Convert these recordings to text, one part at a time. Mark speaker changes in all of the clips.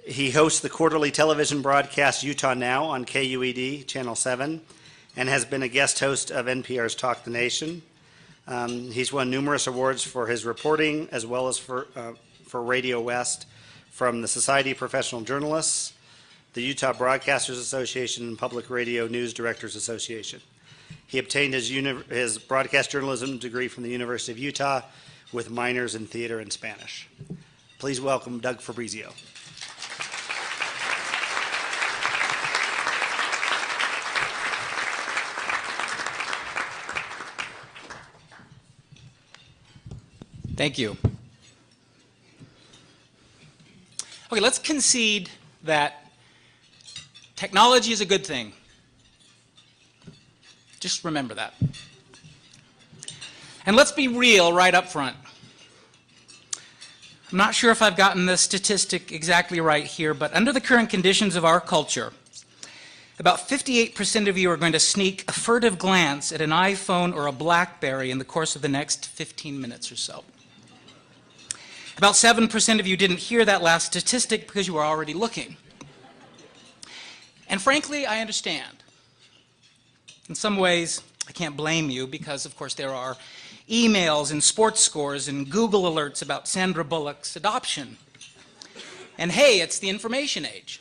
Speaker 1: He hosts the quarterly television broadcast Utah Now on KUED, Channel 7, and has been a guest host of NPR's Talk the Nation. He's won numerous awards for his reporting as well as for Radio West from the Society of Professional Journalists, the Utah Broadcasters Association, and Public Radio News Directors Association. He obtained his broadcast journalism degree from the University of Utah with minors in theater and Spanish. Please welcome Doug Fabrizio.
Speaker 2: Thank you. Okay, let's concede that technology is a good thing. Just remember that. And let's be real right up front. I'm not sure if I've gotten the statistic exactly right here, but under the current conditions of our culture, about 58% of you are going to sneak a furtive glance at an iPhone or a BlackBerry in the course of the next 15 minutes or so. About 7% of you didn't hear that last statistic because you were already looking. And frankly, I understand. In some ways, I can't blame you because, of course, there are emails and sports scores and Google alerts about Sandra Bullock's adoption. And hey, it's the information age.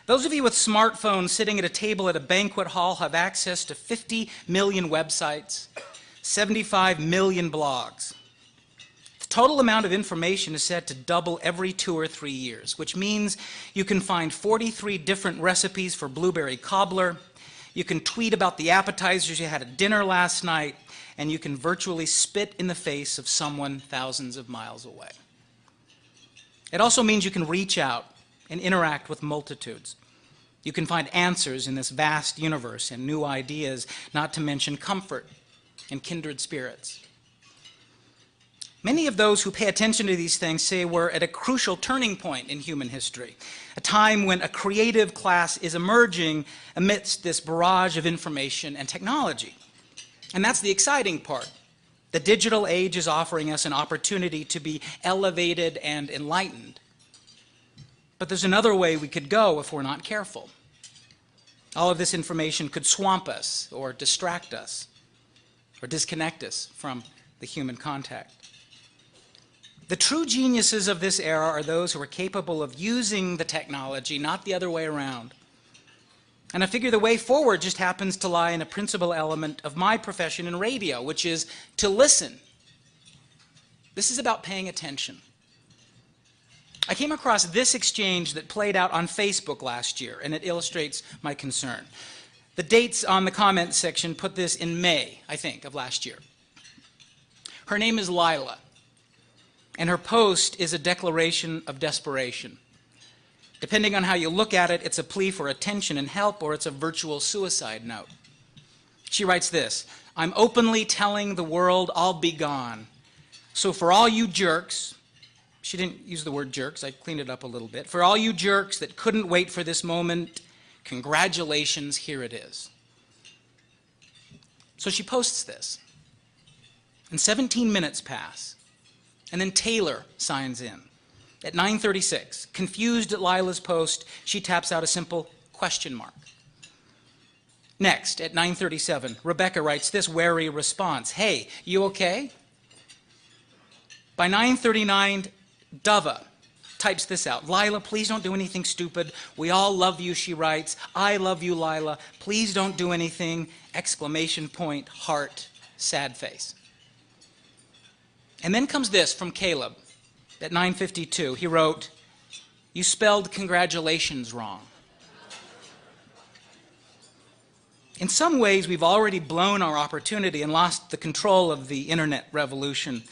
Speaker 2: Those of you with smartphones sitting at a table at a banquet hall have access to 50 million websites, 75 million blogs. The total amount of information is said to double every 2 or 3 years, which means you can find 43 different recipes for blueberry cobbler, you can tweet about the appetizers you had at dinner last night, and you can virtually spit in the face of someone thousands of miles away. It also means you can reach out and interact with multitudes. You can find answers in this vast universe and new ideas, not to mention comfort and kindred spirits. Many of those who pay attention to these things say we're at a crucial turning point in human history, a time when a creative class is emerging amidst this barrage of information and technology. And that's the exciting part. The digital age is offering us an opportunity to be elevated and enlightened. But there's another way we could go if we're not careful. All of this information could swamp us or distract us or disconnect us from the human contact. The true geniuses of this era are those who are capable of using the technology, not the other way around. And I figure the way forward just happens to lie in a principal element of my profession in radio, which is to listen. This is about paying attention. I came across this exchange that played out on Facebook last year, and it illustrates my concern. The dates on the comments section put this in May, I think, of last year. Her name is Lila, and her post is a declaration of desperation. Depending on how you look at it, it's a plea for attention and help, or it's a virtual suicide note. She writes this: "I'm openly telling the world I'll be gone. So for all you jerks," she didn't use the word jerks, I cleaned it up a little bit, "for all you jerks that couldn't wait for this moment, congratulations, here it is." So she posts this, and 17 minutes pass, and then Taylor signs in. At 9:36, confused at Lila's post, she taps out a simple question mark. Next, at 9:37, Rebecca writes this wary response: "Hey, you okay?" By 9:39, Dava types this out: "Lila, please don't do anything stupid. We all love you," she writes. "I love you, Lila. Please don't do anything!" Exclamation point, heart, sad face. And then comes this from Caleb at 9:52. He wrote, "You spelled congratulations wrong." In some ways, we've already blown our opportunity and lost the control of the internet revolution.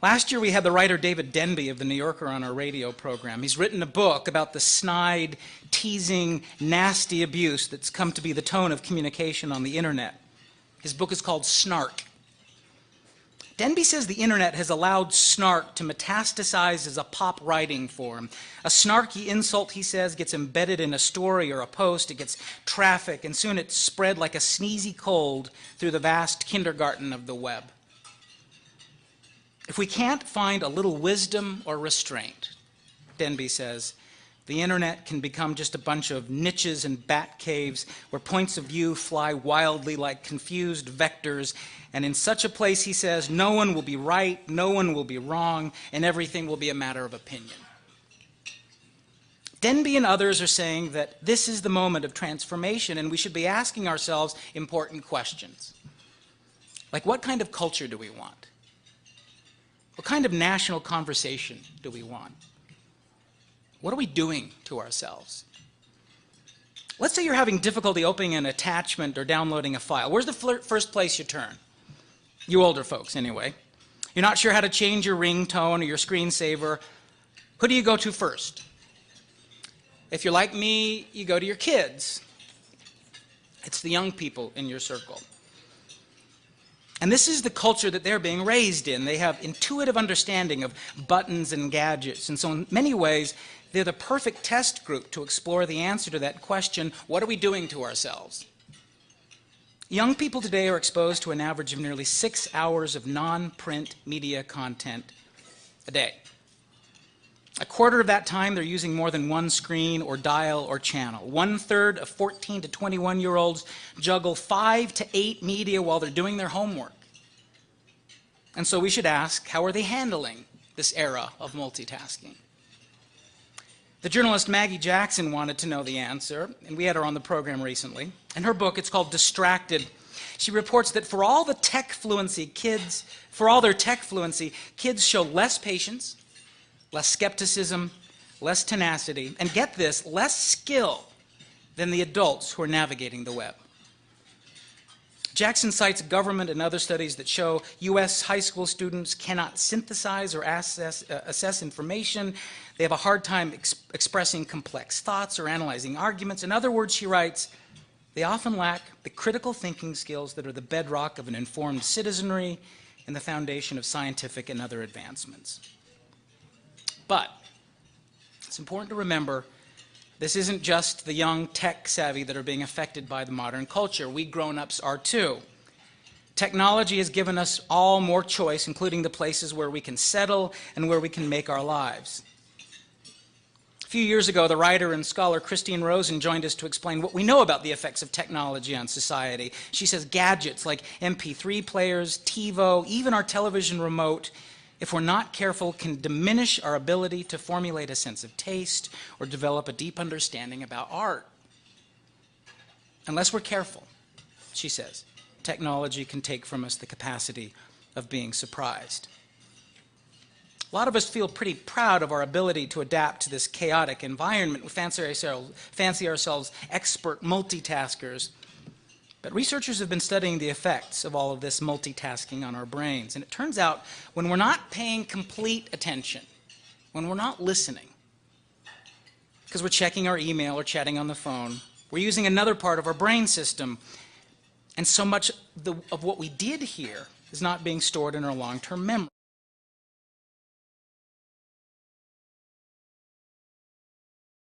Speaker 2: Last year, we had the writer David Denby of The New Yorker on our radio program. He's written a book about the snide, teasing, nasty abuse that's come to be the tone of communication on the internet. His book is called Snark. Denby says the internet has allowed snark to metastasize as a pop writing form. A snarky insult, he says, gets embedded in a story or a post, it gets traffic, and soon it's spread like a sneezy cold through the vast kindergarten of the web. If we can't find a little wisdom or restraint, Denby says, the internet can become just a bunch of niches and bat caves where points of view fly wildly like confused vectors. And in such a place, he says, no one will be right, no one will be wrong, and everything will be a matter of opinion. Denby and others are saying that this is the moment of transformation, and we should be asking ourselves important questions. Like, what kind of culture do we want? What kind of national conversation do we want? What are we doing to ourselves? Let's say you're having difficulty opening an attachment or downloading a file. Where's the first place you turn? You older folks, anyway. You're not sure how to change your ringtone or your screensaver. Who do you go to first? If you're like me, you go to your kids. It's the young people in your circle. And this is the culture that they're being raised in. They have intuitive understanding of buttons and gadgets. And so in many ways, they're the perfect test group to explore the answer to that question, what are we doing to ourselves? Young people today are exposed to an average of nearly 6 hours of non-print media content a day. A quarter of that time, they're using more than one screen or dial or channel. 1/3 of 14 to 21-year-olds juggle 5 to 8 media while they're doing their homework. And so we should ask, how are they handling this era of multitasking? The journalist Maggie Jackson wanted to know the answer, and we had her on the program recently. In her book, it's called Distracted. She reports that for all their tech fluency, kids show less patience, less skepticism, less tenacity, and get this, less skill than the adults who are navigating the web. Jackson cites government and other studies that show U.S. high school students cannot synthesize or assess information. They have a hard time expressing complex thoughts or analyzing arguments. In other words, she writes, they often lack the critical thinking skills that are the bedrock of an informed citizenry and the foundation of scientific and other advancements. But it's important to remember this isn't just the young tech savvy that are being affected by the modern culture. We grown-ups are too. Technology has given us all more choice, including the places where we can settle and where we can make our lives. A few years ago, the writer and scholar Christine Rosen joined us to explain what we know about the effects of technology on society. She says gadgets like MP3 players, TiVo, even our television remote, if we're not careful, can diminish our ability to formulate a sense of taste or develop a deep understanding about art. Unless we're careful, she says, technology can take from us the capacity of being surprised. A lot of us feel pretty proud of our ability to adapt to this chaotic environment. We fancy ourselves expert multitaskers. But researchers have been studying the effects of all of this multitasking on our brains. And it turns out when we're not paying complete attention, when we're not listening, because we're checking our email or chatting on the phone, we're using another part of our brain system. And so much of what we did here is not being stored in our long-term memory.